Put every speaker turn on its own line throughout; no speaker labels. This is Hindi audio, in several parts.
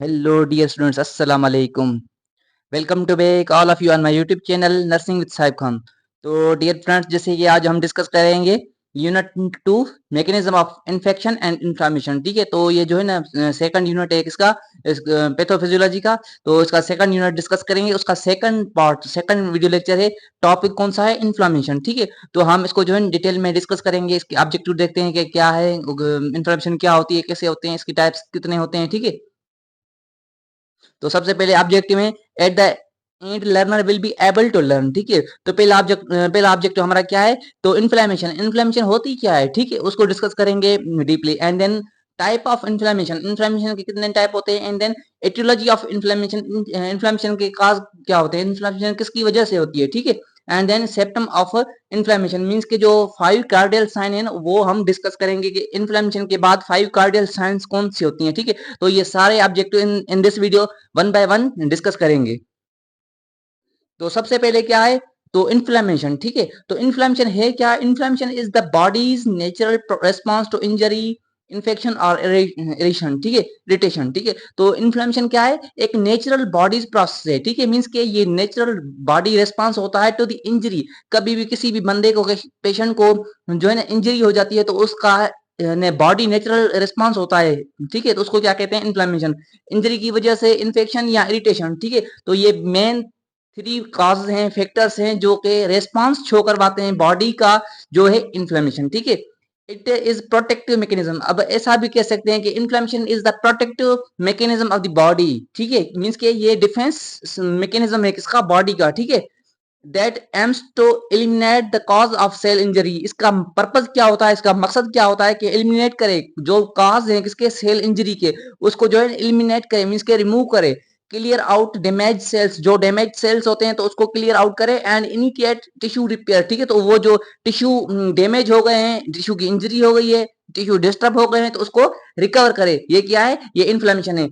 Hello, dear students. Assalamu alaikum. Welcome to back all of you on my YouTube channel nursing with Sahib Khan. तो डियर फ्रेंड्स, जैसे कि आज हम डिस्कस करेंगे unit 2 mechanism of infection and inflammation. ठीक है, तो ये जो है ना सेकंड यूनिट है किसका, पैथोफिजियोलॉजी का। तो इसका सेकंड यूनिट डिस्कस करेंगे, उसका second part second video lecture है। टॉपिक कौन सा है? इन्फ्लामेशन। ठीक है, तो हम इसको जो है डिटेल में डिस्कस करेंगे। इसके ऑब्जेक्टिव देखते हैं कि क्या है, इन्फ्लामेशन क्या होती है, कैसे होते हैं, इसकी टाइप्स कितने होते हैं। ठीक है, तो सबसे पहले ऑब्जेक्टिव है at the end learner will be able to learn. ठीक है, तो पहला ऑब्जेक्टिव हमारा क्या है? तो इन्फ्लेमेशन। इन्फ्लेमेशन होती क्या है? ठीक है, उसको डिस्कस करेंगे deeply. And then type of inflammation, inflammation के कितने टाइप होते हैं। And then aetiology of inflammation, inflammation के काज क्या होते हैं, इन्फ्लेमेशन किसकी वजह से होती है। ठीक है, and then symptom of inflammation means के जो 5 कार्डियल साइन है ना, वो हम डिस्कस करेंगे कि इन्फ्लेमेशन के बाद 5 कार्डियल साइंस कौन सी होती हैं। ठीक है, तो ये सारे objective in this video one by one discuss करेंगे। तो सबसे पहले क्या है? तो इन्फ्लेमेशन। ठीक है, तो इन्फ्लेमेशन है क्या? Inflammation is the body's natural response to injury, infection और इरिटेशन। ठीक है, इरिटेशन। ठीक है, तो इन्फ्लेमेशन क्या है? एक नेचुरल बॉडीज प्रोसेस है। ठीक है, मींस के ये नेचुरल बॉडी रेस्पॉन्स होता है टू द इंजरी। कभी भी किसी भी बंदे को, पेशेंट को जो है ना इंजरी हो जाती है, तो उसका ने बॉडी नेचुरल रिस्पांस होता है। ठीक है, तो उसको क्या कहते हैं? इन्फ्लेमेशन। इंजरी की वजह से इन्फेक्शन या इरिटेशन। ठीक है, तो ये मेन 3 कॉज हैं, फैक्टर्स हैं जो कि रेस्पॉन्स शो करवाते हैं बॉडी का, जो है इन्फ्लेमेशन। ठीक है, इट इज प्रोटेक्टिव मैकेनिज्म। अब ऐसा भी कह सकते हैं कि inflammation is the protective mechanism of the body. ठीक है, मींस के ये डिफेंस मैकेनिज्म है किसका? बॉडी का। ठीक है, that aims to eliminate the cause of cell injury. इसका पर्पज क्या होता है, इसका मकसद क्या होता है? कि एलिमिनेट करे जो कॉज है किसके, सेल इंजरी के, उसको जो है एलिमिनेट करे, मींस के रिमूव करे। क्लियर आउट डैमेज सेल्स, जो डैमेज सेल्स होते हैं तो उसको क्लियर आउट करे। And initiate tissue repair. ठीक है, तो वो जो टिश्यू डैमेज हो गए हैं, टिश्यू की इंजरी हो गई है, टिश्यू डिस्टर्ब हो गए हैं, तो उसको रिकवर करे। ये क्या है? ये इन्फ्लेमेशन है।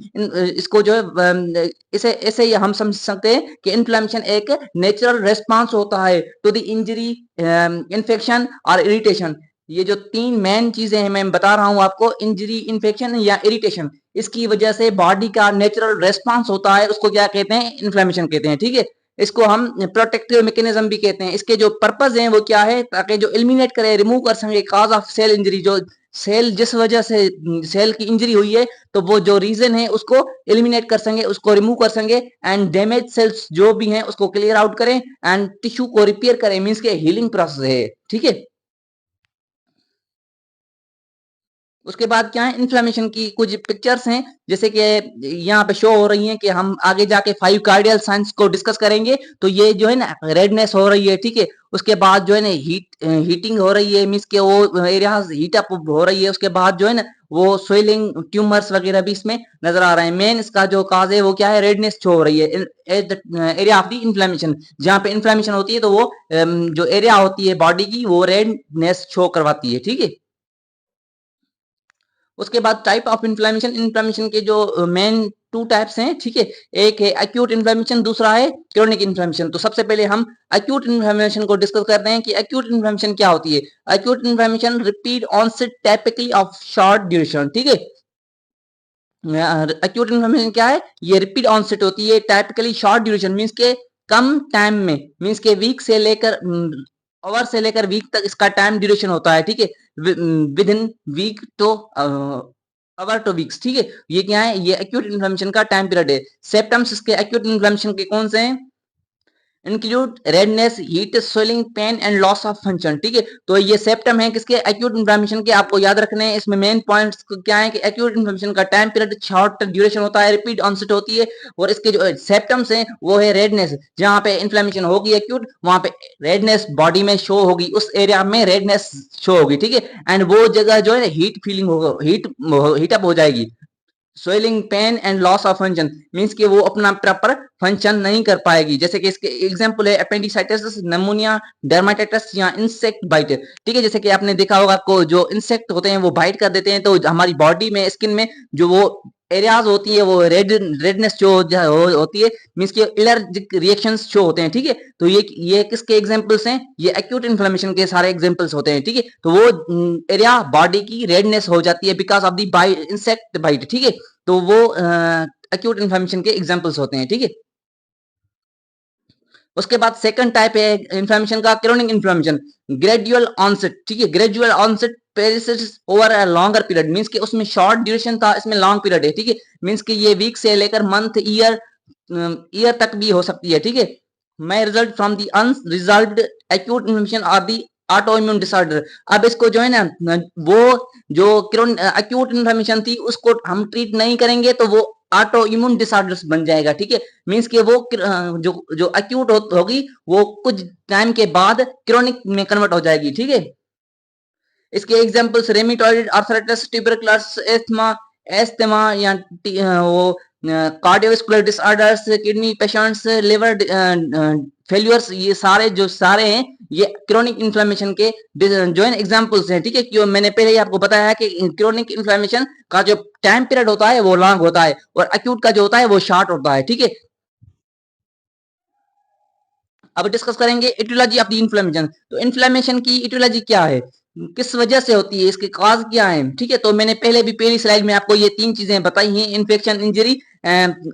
इसको जो है इसे ऐसे ही हम समझ सकते हैं कि इन्फ्लेमेशन एक नेचुरल रेस्पॉन्स होता है टू द इंजरी, इन्फेक्शन और इरिटेशन। ये जो 3 मेन चीजें हैं मैं बता रहा हूं आपको, इंजरी, इन्फेक्शन या इरिटेशन, इसकी वजह से बॉडी का नेचुरल रेस्पॉन्स होता है, उसको क्या कहते हैं? इन्फ्लेमेशन कहते हैं। ठीक है, इसको हम प्रोटेक्टिव मैकेनिज्म भी कहते हैं। इसके जो पर्पज हैं वो क्या है? ताकि जो एलिमिनेट करे, रिमूव कर सके कॉज ऑफ सेल इंजरी। जो सेल जिस वजह से सेल की इंजरी हुई है, तो वो जो रीजन है उसको एलिमिनेट कर सकें, उसको रिमूव कर सकें। एंड डैमेज सेल्स जो भी हैं उसको क्लियर आउट करें एंड टिश्यू को रिपेयर करें, मींस के हीलिंग प्रोसेस है। ठीक है, उसके बाद क्या है? इन्फ्लेमेशन की कुछ पिक्चर्स हैं, जैसे कि यहाँ पे शो हो रही हैं, कि हम आगे जाके 5 कार्डियल साइंस को डिस्कस करेंगे। तो ये जो है ना रेडनेस हो रही है। ठीक है, उसके बाद जो है ना हीटिंग हो रही है, मींस के वो एरिया हीट अप हो रही है। उसके बाद जो है ना वो स्वेलिंग, ट्यूमर्स वगैरह भी इसमें नजर आ रहे हैं। मेन इसका जो काज है वो क्या है? रेडनेस शो हो रही है at the area of the inflammation. जहाँ पे इन्फ्लेमेशन होती है तो वो जो एरिया होती है बॉडी की, वो रेडनेस शो करवाती है। ठीक है, उसके बाद टाइप ऑफ इन्फ्लेमेशन। इन्फ्लेमेशन के जो मेन 2 टाइप्स हैं। ठीक है, एक है एक्यूट इन्फ्लेमेशन, दूसरा है क्रोनिक इन्फ्लेमेशन। तो सबसे पहले हम एक्यूट इन्फ्लेमेशन को डिस्कस करते हैं कि एक्यूट इन्फ्लेमेशन क्या होती है। Acute inflammation rapid onset typically of short duration. ठीक है, एक्यूट इन्फ्लेमेशन क्या है? ये रिपीट ऑनसेट होती है, टाइपिकली शॉर्ट ड्यूरेशन, मींस के कम टाइम में, मींस के वीक से लेकर आवर से लेकर वीक तक इसका टाइम ड्यूरेशन होता है। ठीक है, within week to hour to weeks. ठीक है, ये क्या है? ये एक्यूट इन्फ्लेमेशन का टाइम पीरियड है। सिम्पटम्स इसके एक्यूट इन्फ्लेमेशन के कौन से हैं? Include redness, heat, swelling, pain and loss of function. ठीक है, तो ये सिम्पटम है किसके? एक्यूट इन्फ्लेमेशन के। आपको याद रखने हैं, इसमें मेन पॉइंट्स क्या है? कि एक्यूट इन्फ्लेमेशन का टाइम पीरियड शॉर्ट ड्यूरेशन होता है, रिपीट ऑनसेट होती है। और इसके जो सिम्पटम्स हैं वो है रेडनेस, जहां पे इन्फ्लेमेशन होगी एक्यूट, वहां पे रेडनेस बॉडी में शो होगी, उस एरिया में रेडनेस शो होगी। ठीक है, एंड वो जगह जो है हीट फीलिंग होगा, हीट अप हो जाएगी। Swelling, pain and loss of function, means कि वो अपना प्रॉपर फंक्शन नहीं कर पाएगी। जैसे कि इसके एग्जांपल है अपेंडिसाइटिस, निमोनिया, डर्माटाइटिस या इंसेक्ट बाइट। ठीक है, जैसे कि आपने देखा होगा को जो इंसेक्ट होते हैं वो बाइट कर देते हैं, तो हमारी बॉडी में, स्किन में जो वो एरियाज होती है वो रेडनेस जो होती है, मींस के एलर्जिक रिएक्शंस शो होते हैं। ठीक है, तो ये किसके एग्जांपल्स हैं? ये एक्यूट इन्फ्लेमेशन के सारे एग्जांपल्स होते हैं। ठीक है, तो वो एरिया बॉडी की रेडनेस हो जाती है because of the bite, insect bite. ठीक है, तो वो एक्यूट इन्फ्लेमेशन के एग्जांपल्स होते हैं, ठीक है। उसके बाद सेकंड टाइप है इन्फ्लेमेशन का क्रोनिक इन्फ्लेमेशन, ग्रेजुअल ऑनसेट, ठीक है। Gradual onset paresis over a longer period, means कि उसमें शॉर्ट ड्यूरेशन था, इसमें लॉन्ग पीरियड है, ठीक है। मींस कि ये वीक से लेकर मंथ, ईयर तक भी हो सकती है, ठीक है। may result from the unresolved acute inflammation or the autoimmune disorder. अब इसको जो है ना, वो जो एक्यूट इन्फ्लेमेशन थी उसको हम ट्रीट नहीं करेंगे तो वो ऑटो इम्यून डिसऑर्डर्स बन जाएगा, ठीक है। मींस कि वो जो जो एक्यूट होगी वो कुछ टाइम के बाद क्रोनिक में कन्वर्ट हो जाएगी, ठीक है। इसके एग्जांपल्स रेमिटॉइड आर्थराइटिस, ट्यूबरकुलोसिस, एस्थमा या वो cardiovascular disorders, kidney patients, liver failures, ये सारे जो सारे हैं ये क्रोनिक इन्फ्लेमेशन के जो है एग्जांपल्स हैं, ठीक है। क्यों मैंने पहले ही आपको बताया है कि क्रोनिक इन्फ्लेमेशन का जो टाइम पीरियड होता है वो लॉन्ग होता है और एक्यूट का जो होता है वो शॉर्ट होता है, ठीक है। अब डिस्कस करेंगे इटियोलॉजी ऑफ द इन्फ्लेमेशन। तो इन्फ्लेमेशन की इटियोलॉजी क्या है, किस वजह से होती है, इसके कॉज क्या है, ठीक है। तो मैंने पहले भी पहली स्लाइड में आपको ये तीन चीजें बताई हैं, इन्फेक्शन, इंजरी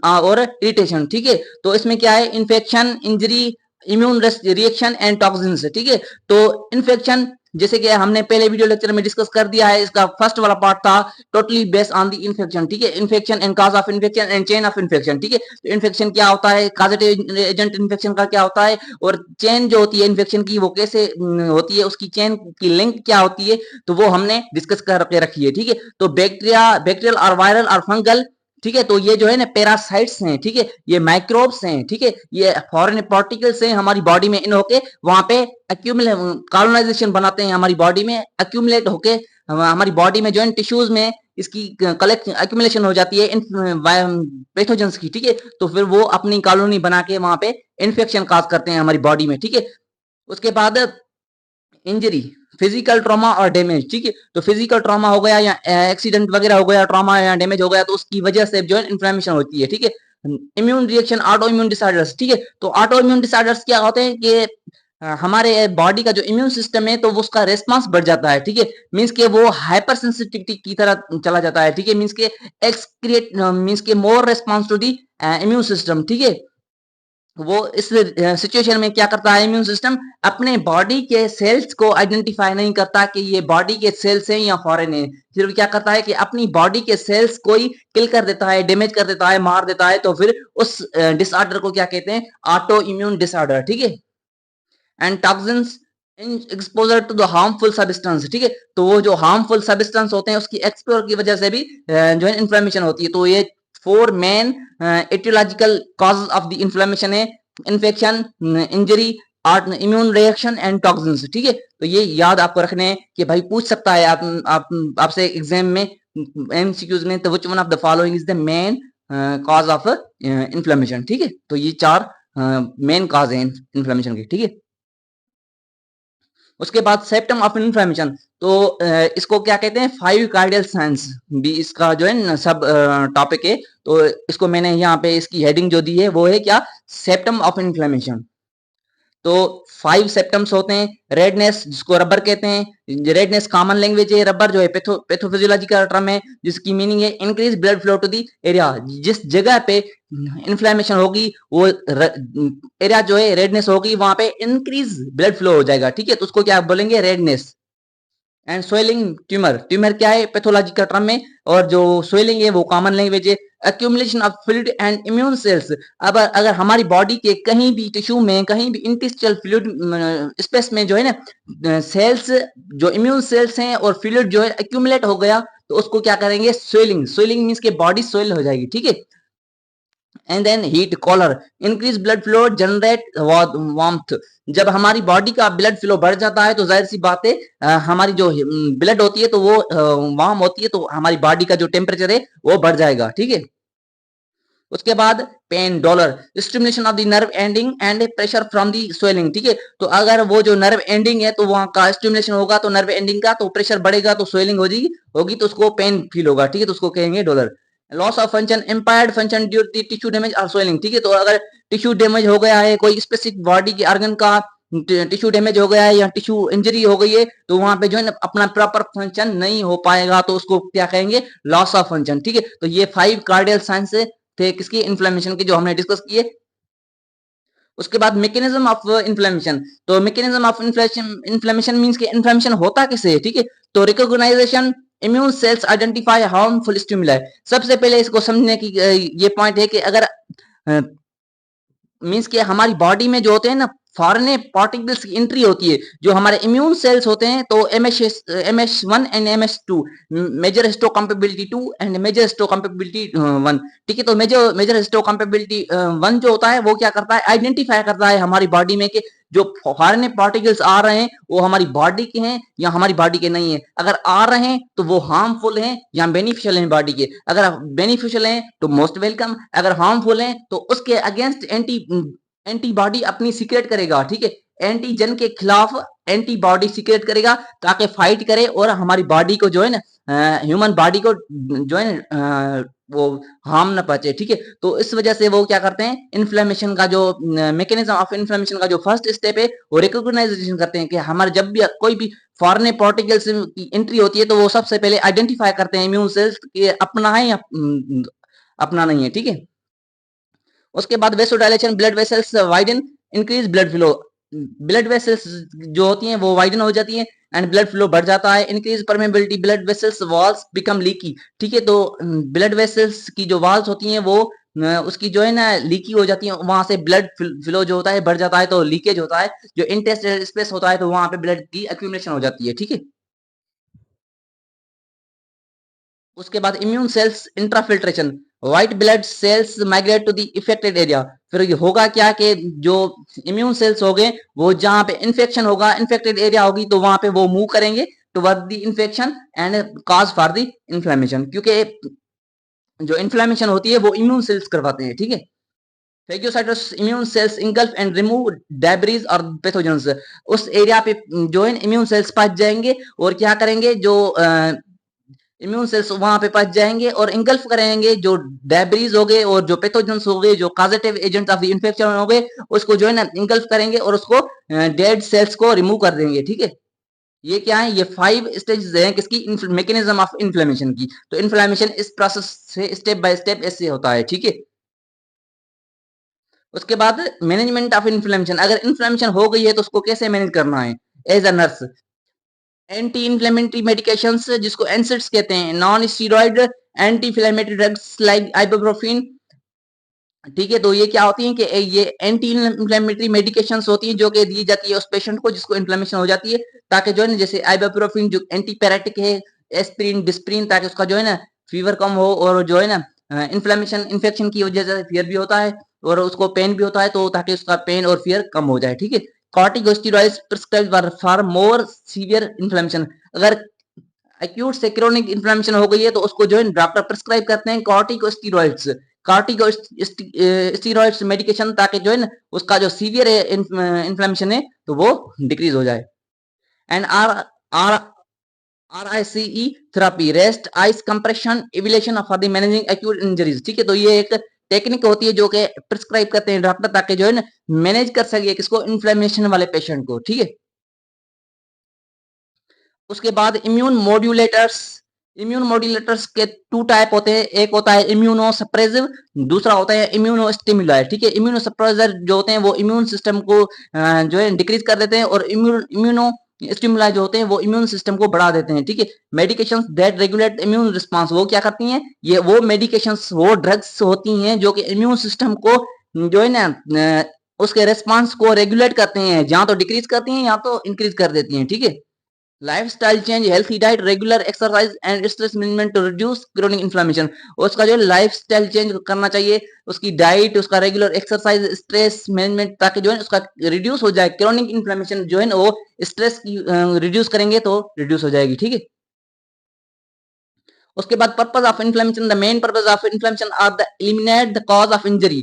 और इरिटेशन, ठीक है। तो इसमें क्या है, infection, injury, immune reaction and toxins, ठीक है। तो इन्फेक्शन जैसे कि हमने पहले वीडियो लेक्चर में डिस्कस कर दिया है, इसका फर्स्ट वाला पार्ट था totally based on the infection, ठीक है। Infection and cause of infection and chain of infection, ठीक है। तो इन्फेक्शन क्या होता है, कॉजेटिव एजेंट इन्फेक्शन का क्या होता है, और चेन जो होती है इन्फेक्शन की वो कैसे होती है, उसकी चेन की लिंक क्या होती है, तो वो हमने डिस्कस करके रखी है, ठीक है। तो बैक्टीरियल और वायरल और फंगल, ठीक है। तो ये जो है ना पैरासाइट्स हैं, ठीक है, ये माइक्रोब्स हैं, ठीक है, ये फॉरेन पार्टिकल्स हैं हमारी बॉडी में, इन होके वहां पे एक्यूमुलेट कॉलोनाइजेशन बनाते हैं हमारी बॉडी में, एक्यूमुलेट होके हमारी बॉडी में जो है टिश्यूज में इसकी कलेक्ट एक्यूमुलेशन हो जाती है इन पैथोजेंस की, ठीक है। तो फिर वो अपनी कॉलोनी बना के वहां पे इन्फेक्शन काज करते हैं हमारी बॉडी में, ठीक है। उसके बाद इंजरी, फिजिकल ट्रॉमा और डैमेज, ठीक है। तो फिजिकल ट्रॉमा हो गया या एक्सीडेंट वगैरह हो गया, ट्रॉमा या डैमेज हो गया, तो उसकी वजह से जो है इन्फ्लेमेशन होती है, ठीक है। Immune reaction, auto immune disorders, ठीक है। तो ऑटो इम्यून डिसऑर्डर्स क्या होते हैं कि हमारे बॉडी का जो इम्यून सिस्टम है तो वो उसका रेस्पॉन्स बढ़ जाता है, ठीक है। मींस के वो हाइपर सेंसिटिविटी की तरह चला जाता है, ठीक है। मींस के एक्सक्रिएट मींस के more response to the immune system, ठीक है। वो इस सिचुएशन में क्या करता है, इम्यून सिस्टम अपने बॉडी के सेल्स को आइडेंटिफाई नहीं करता कि ये बॉडी के सेल्स हैं या फॉरेन है, सिर्फ क्या करता है कि अपनी बॉडी के सेल्स को ही किल कर देता है, डैमेज कर देता है, मार देता है। तो फिर उस डिसऑर्डर को क्या कहते हैं, ऑटो इम्यून डिसऑर्डर, ठीक है। And toxins exposure to the harmful substance, ठीक है। तो वो जो हार्मफुल सब्सटेंस होते हैं उसकी एक्सपोजर की वजह से भी जो है इन्फ्लेमेशन होती है। तो ये four main etiological causes of the inflammation है, infection, injury, immune reaction and toxins, ठीक है। तो ये याद आपको रखने हैं कि भाई पूछ सकता है आपसे एग्जाम में एमसीक्यूज में, तो which one of the following is the main cause of inflammation, ठीक है। तो ये चार मेन कॉज है इन्फ्लेमेशन के, ठीक है। उसके बाद सेप्टम ऑफ इन्फ्लेमेशन, तो इसको क्या कहते हैं, फाइव कार्डियल साइंस भी इसका जो है ना सब टॉपिक है। तो इसको मैंने यहाँ पे इसकी हेडिंग जो दी है वो है क्या, सेप्टम ऑफ इन्फ्लेमेशन। तो 5 सेप्टम्स होते हैं, रेडनेस जिसको रबर कहते हैं, रेडनेस कॉमन लैंग्वेज है, रबर जो है पैथोफिजियोलॉजी का टर्म है जिसकी मीनिंग है increase blood flow to the area, जिस जगह पे इन्फ्लेमेशन होगी वो एरिया जो है रेडनेस होगी वहां पे इंक्रीज ब्लड फ्लो हो जाएगा, ठीक है। तो उसको क्या बोलेंगे, redness. And swelling, tumour, tumour क्या है, पैथोलॉजिकल टर्म में, और जो स्वेलिंग है वो कॉमन लैंग्वेज है। Accumulation of fluid and immune cells, अब अगर हमारी बॉडी के कहीं भी टिश्यू में, कहीं भी इंटेस्टाइनल फ्लूइड स्पेस में जो है ना सेल्स, जो इम्यून सेल्स हैं और फ्लूइड जो है एक्यूमुलेट हो गया, तो उसको क्या करेंगे, स्वेलिंग। स्वेलिंग मींस के बॉडी स्वेल हो जाएगी, ठीक है। And then heat, calor, increase blood flow, generate warmth. जब हमारी बॉडी का ब्लड फ्लो बढ़ जाता है तो जाहिर सी बात है हमारी जो ब्लड होती है तो वो वार्म होती है, तो हमारी बॉडी का जो टेम्परेचर है वो बढ़ जाएगा, ठीक है। उसके बाद pain, dolor, stimulation of the nerve ending and pressure from the swelling, ठीक है। तो अगर वो जो नर्व एंडिंग है तो वहां का स्टिमुलेशन होगा, तो नर्व एंडिंग का तो प्रेशर बढ़ेगा, तो स्वेलिंग होगी तो उसको पेन फील होगा, ठीक है। तो उसको कहेंगे dolor. Loss of function, impaired function due to tissue damage और स्वेलिंग, ठीक है। तो अगर टिश्यू डैमेज हो गया है, कोई स्पेसिफिक बॉडी के ऑर्गन का टिश्यू डैमेज हो गया है या टिश्यू इंजरी हो गई है, तो वहां पे जो है ना अपना प्रॉपर फंक्शन नहीं हो पाएगा, तो उसको क्या कहेंगे, लॉस ऑफ फंक्शन, ठीक है। तो ये 5 कार्डियल साइंस थे किसकी, इन्फ्लेमेशन के, जो हमने डिस्कस किए। उसके बाद मैकेनिज्म ऑफ इन्फ्लेमेशन, तो मैकेनिज्म ऑफ इन्फ्लेमेशन मींस कि इन्फ्लेमेशन होता कैसे है, ठीक है। तो recognization, immune cells identify harmful stimuli. सबसे पहले इसको समझने की ये पॉइंट है कि अगर मीन्स कि हमारी बॉडी में जो होते हैं ना फॉरेन पार्टिकल्स की एंट्री होती है, जो हमारे इम्यून सेल्स होते हैं, तो MS1 and MS2, major histocompatibility 2 and major histocompatibility 1, ठीक है। तो मेजर हिस्टोकम्पेबिलिटी 1 जो होता है वो क्या करता है, आइडेंटिफाई करता है हमारी बॉडी में कि जो फॉरेन पार्टिकल्स आ रहे हैं वो हमारी बॉडी के हैं या हमारी बॉडी के नहीं है। अगर आ रहे हैं तो वो हार्मफुल हैं या बेनिफिशियल हैं बॉडी के। अगर बेनिफिशियल हैं तो मोस्ट वेलकम, अगर हार्मफुल हैं तो उसके अगेंस्ट एंटीबॉडी अपनी सीक्रेट करेगा, ठीक है। एंटीजन के खिलाफ एंटीबॉडी सीक्रेट करेगा ताकि फाइट करे और हमारी बॉडी को जो है ना, ह्यूमन बॉडी को जो है ना वो हार्म ना पहुंचे, ठीक है। तो इस वजह से वो क्या करते हैं, इन्फ्लेमेशन का जो मैकेनिज्म ऑफ इन्फ्लेमेशन का जो फर्स्ट स्टेप है वो रिकॉग्नाइजेशन करते हैं कि हमारे जब भी कोई भी फॉरेन पार्टिकल्स की एंट्री होती है तो वो सबसे पहले आइडेंटिफाई करते हैं इम्यून सेल्स कि अपना है या अपना नहीं है, ठीक है। उसके बाद vasodilation, blood vessels widen, increase blood flow. Blood vessels जो होती हैं वो वाइडन हो जाती हैं एंड ब्लड फ्लो बढ़ जाता है। Increase permeability, blood vessels walls become leaky, ठीक है। तो ब्लड वेसल्स की जो वॉल्स होती हैं वो उसकी जो है ना लीकी हो जाती है, वहां से ब्लड फ्लो जो होता है बढ़ जाता है, तो लीकेज होता है। जो इंटेस्टाइनल स्पेस होता है तो वहां पे ब्लड की एक्यूमुलेशन हो जाती है, ठीक है। उसके बाद immune cells infiltration, white blood cells migrate to the affected area. फिर ये होगा क्या कि जो इम्यून सेल्स हो गए वो जहां पे इन्फेक्शन होगा, इन्फेक्टेड एरिया होगी, तो वहां पे वो मूव करेंगे toward the infection and cause for the inflammation, क्योंकि जो इन्फ्लेमेशन होती है वो इम्यून सेल्स करवाते हैं, ठीक है। Phagocytosis immune cells engulf and remove debris और पैथोजेंस। उस एरिया पे जो है इम्यून सेल्स पहुंच जाएंगे और क्या करेंगे, जो इम्यून सेल्स वहां पे पहुंच जाएंगे और इंगल्फ करेंगे जो डेब्रीज हो गए और जो पैथोजेंस हो गए, जो causative agent of the infection हो गए, उसको जो है ना इंगल्फ करेंगे और उसको डेड सेल्स को रिमूव कर देंगे, ठीक है। ये क्या है, ये 5 स्टेजेस हैं किसकी, मैकेनिज्म ऑफ इन्फ्लेमेशन की। तो इन्फ्लेमेशन इस प्रोसेस से स्टेप बाय स्टेप ऐसे होता है, ठीक है। उसके बाद मैनेजमेंट ऑफ इन्फ्लेमेशन, अगर इन्फ्लेमेशन हो गई है तो उसको कैसे मैनेज करना है as a nurse. Anti inflammatory medications जिसको एनसिड्स कहते हैं, non steroid anti inflammatory drugs like ibuprofen, ठीक है। तो ये क्या होती है कि ये एंटी इन्फ्लेमेटरी मेडिकेशंस होती हैं जो कि दी जाती है उस पेशेंट को जिसको इन्फ्लेमेशन हो जाती है, ताकि जो है ना, जैसे आइबुप्रोफेन जो एंटीपैरेटिक है, एस्पिरिन, डिस्प्रिन, ताकि उसका जो है ना फीवर कम हो, और जो है ना इन्फ्लेमेशन इन्फेक्शन की वजह से फीवर भी होता है और उसको पेन भी होता है, तो ताकि उसका पेन और फीवर कम हो जाए, ठीक है। Corticosteroids prescribed for more severe inflammation, अगर एक्यूट से क्रोनिक इन्फ्लेमेशन हो गई है तो उसको जो है डॉक्टर प्रिस्क्राइब करते हैं कॉर्टिकोस्टेरॉइड्स, कॉर्टिकोस्टेरॉइड्स मेडिकेशन, ताकि जो है ना उसका जो सीवियर इन्फ्लेमेशन है तो वो डिक्रीज हो जाए। And R R RICE therapy, rest ice compression elevation for the managing acute injuries, ठीक है। तो ये एक टेक्निक होती है जो कि प्रिस्क्राइब करते हैं डॉक्टर, ताकि जो है ना मैनेज कर सके किसको, इन्फ्लेमेशन वाले पेशेंट को, ठीक है। उसके बाद इम्यून मॉड्यूलेटर्स, इम्यून मॉड्यूलेटर्स के 2 टाइप होते हैं, एक होता है इम्यूनो सप्रेसिव, दूसरा होता है इम्यूनो स्टिमुलर, ठीक है। इम्यूनो सप्रेसर जो होते हैं वो इम्यून सिस्टम को जो है डिक्रीज कर देते हैं, और इम्यूनो स्टिमुलाई जो होते हैं वो इम्यून सिस्टम को बढ़ा देते हैं, ठीक है। Medications that regulate immune response, वो क्या करती हैं, ये वो मेडिकेशंस, वो ड्रग्स होती हैं जो कि इम्यून सिस्टम को जो है ना उसके रिस्पांस को रेगुलेट करते हैं, या तो डिक्रीज करती हैं या तो इंक्रीज कर देती हैं, ठीक है। Lifestyle change, healthy diet, regular exercise and stress management to reduce chronic inflammation. उसका जो लाइफस्टाइल चेंज करना चाहिए, उसकी डाइट, उसका रेगुलर एक्सरसाइज, स्ट्रेस मैनेजमेंट, ताकि जो है उसका रिड्यूस हो जाए क्रोनिक इन्फ्लेमेशन, जो है ना वो स्ट्रेस की रिड्यूस करेंगे तो रिड्यूस हो जाएगी, ठीक है। उसके बाद purpose of inflammation, the main purpose of inflammation are the eliminate the cause of injury.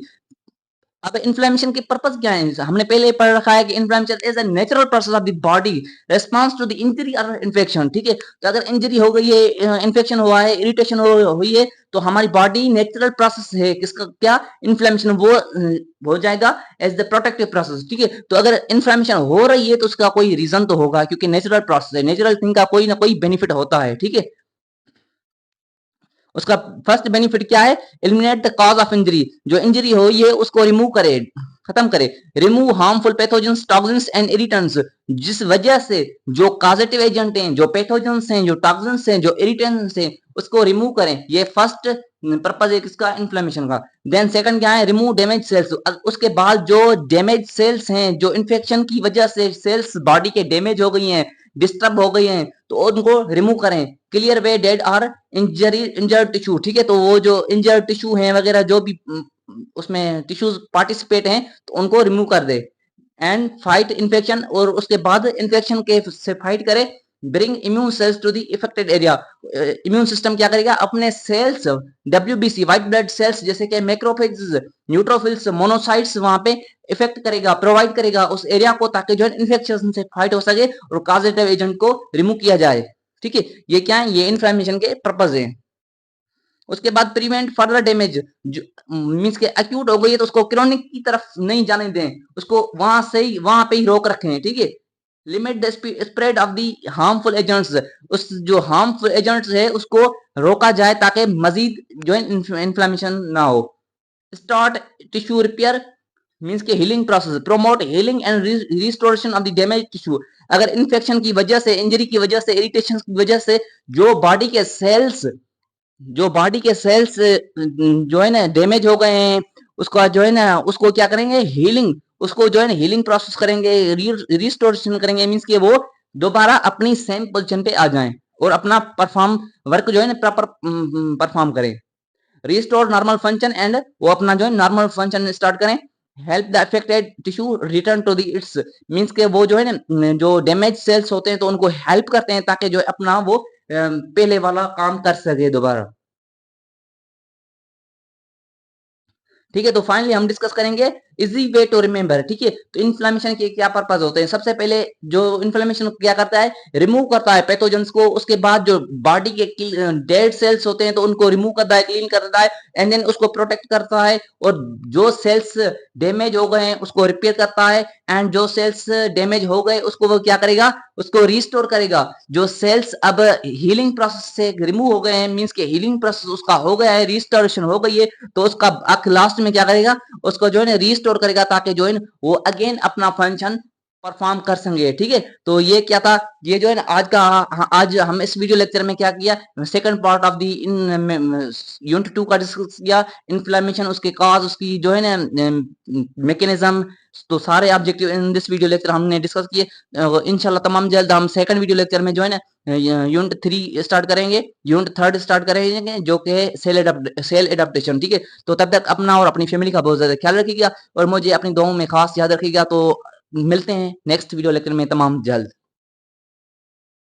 अब इन्फ्लेमेशन की पर्पस क्या है, हमने पहले पढ़ रखा है कि inflammation is a natural process of the body response to the injury और इन्फेक्शन, ठीक है। तो अगर इंजरी हो गई है, इन्फेक्शन हुआ है, इरिटेशन हुई है, तो हमारी बॉडी नेचुरल प्रोसेस है किसका, क्या, इन्फ्लेमेशन, वो हो जाएगा एज द प्रोटेक्टिव प्रोसेस, ठीक है। तो अगर इन्फ्लेमेशन हो रही है तो उसका कोई रीजन तो होगा, क्योंकि नेचुरल प्रोसेस है, नेचुरल थिंग का कोई ना कोई बेनिफिट होता है, ठीक है। उसका फर्स्ट बेनिफिट क्या है? Eliminate the cause of injury, जो इंजरी हुई है उसको रिमूव करे, खत्म करे। Remove harmful pathogens, toxins and irritants, जिस वजह से जो कॉजेटिव एजेंट हैं, जो पैथोजेंस हैं, जो टॉक्सिन्स हैं, जो इरिटेंट्स हैं, उसको रिमूव करें। ये फर्स्ट पर्पज है किसका? इन्फ्लेमेशन का। देन सेकंड क्या है? रिमूव डैमेज सेल्स, उसके बाद जो डैमेज सेल्स हैं, जो इन्फेक्शन की वजह से सेल्स बॉडी के डैमेज हो गई हैं, डिस्टर्ब हो गई हैं, तो उनको रिमूव करें। क्लियर वे डेड और इंजर्ड टिश्यू, ठीक है, तो वो जो इंजर्ड टिश्यू हैं वगैरह जो भी उसमें टिश्यूज पार्टिसिपेट हैं तो उनको रिमूव कर दे। एंड फाइट इन्फेक्शन, और उसके बाद इन्फेक्शन के से फाइट करे। Bring immune cells to the affected area, immune system क्या करेगा? अपने cells, WBC white blood cells जैसे कि मैक्रोफेजेस, न्यूट्रोफिल्स, मोनोसाइट्स वहां पे इफेक्ट करेगा, प्रोवाइड करेगा उस एरिया को, ताकि जो है इन्फेक्शन से फाइट हो सके और कॉजेटिव एजेंट को रिमूव किया जाए। ठीक है, ये क्या है? ये इन्फ्लेमेशन के पर्पज है। उसके बाद प्रिवेंट फर्दर डैमेज, मींस के एक्यूट हो गई है तो उसको क्रोनिक की तरफ नहीं जाने दें, उसको वहां से ही वहां पे ही रोक रखें। ठीक है, limit the spread of the harmful agents, उस जो हार्मफुल एजेंट्स है उसको रोका जाए ताकि मजीद जो है इन्फ्लेमेशन ना हो। स्टार्ट टिश्यू रिपेयर, मींस के healing process, promote healing and restoration of the damage tissue. अगर इन्फेक्शन की वजह से, इंजरी की वजह से, इरिटेशन की वजह से जो बॉडी के सेल्स, जो बॉडी के सेल्स जो है ना डैमेज हो गए हैं, उसका जो है ना उसको क्या करेंगे? हीलिंग, उसको जो है ना हीलिंग प्रोसेस करेंगे, रिस्टोरेशन करेंगे, मींस कि वो दोबारा अपनी सेम पोजीशन पे आ जाएं और अपना परफॉर्म वर्क जो है ना प्रॉपर परफॉर्म करें। रिस्टोर नॉर्मल फंक्शन एंड वो अपना जो है नॉर्मल फंक्शन स्टार्ट करें। Help the affected tissue return to the its, means के वो जो है ना जो डैमेज सेल्स होते हैं तो उनको हेल्प करते हैं ताकि जो है अपना वो पहले वाला काम कर सके दोबारा। ठीक है, तो फाइनली हम डिस्कस करेंगे इजी वे टू रिमेंबर। ठीक है, तो इन्फ्लेमेशन के क्या पर्पज होते हैं? सबसे पहले जो इन्फ्लेमेशन क्या करता है? रिमूव करता है पैथोजेंस को। उसके बाद जो बॉडी के डेड सेल्स होते हैं तो उनको रिमूव करता है, क्लीन करता है, एंड देन उसको प्रोटेक्ट करता है। और जो सेल्स डैमेज हो गए हैं उसको रिपेयर करता है, एंड जो सेल्स डैमेज हो गए उसको वो क्या करेगा? उसको रिस्टोर करेगा। जो सेल्स अब हीलिंग प्रोसेस से रिमूव हो गए हैं, मींस के हीलिंग प्रोसेस उसका हो गया है, रिस्टोरेशन हो गई है, तो उसका लास्ट में क्या करेगा? उसको जो है ना रिस्टोर करेगा ताकि जो है ना वो अगेन अपना फंक्शन परफॉर्म कर सकेंगे। ठीक है, तो ये क्या था? ये जो है ना आज का, आज हम इस वीडियो लेक्चर में क्या किया? Second part of the in unit 2 का डिस्कस किया। इन्फ्लेमेशन, उसके कॉज, उसकी जो है ना मैकेनिज्म, तो सारे objective in this video lecture हमने डिस्कस किए। इंशाल्लाह तमाम जल्द हम सेकंड वीडियो लेक्चर में जो है ना यूनिट 3 स्टार्ट करेंगे, यूनिट 3 स्टार्ट करेंगे, जो कि सेल एडाप्टेशन। ठीक है, तो तब तक अपना और अपनी फैमिली का बहुत ज्यादा ख्याल रखिएगा और मुझे अपनी दुआओं में खास याद रखिएगा। तो मिलते हैं नेक्स्ट वीडियो लेक्चर में तमाम जल्द।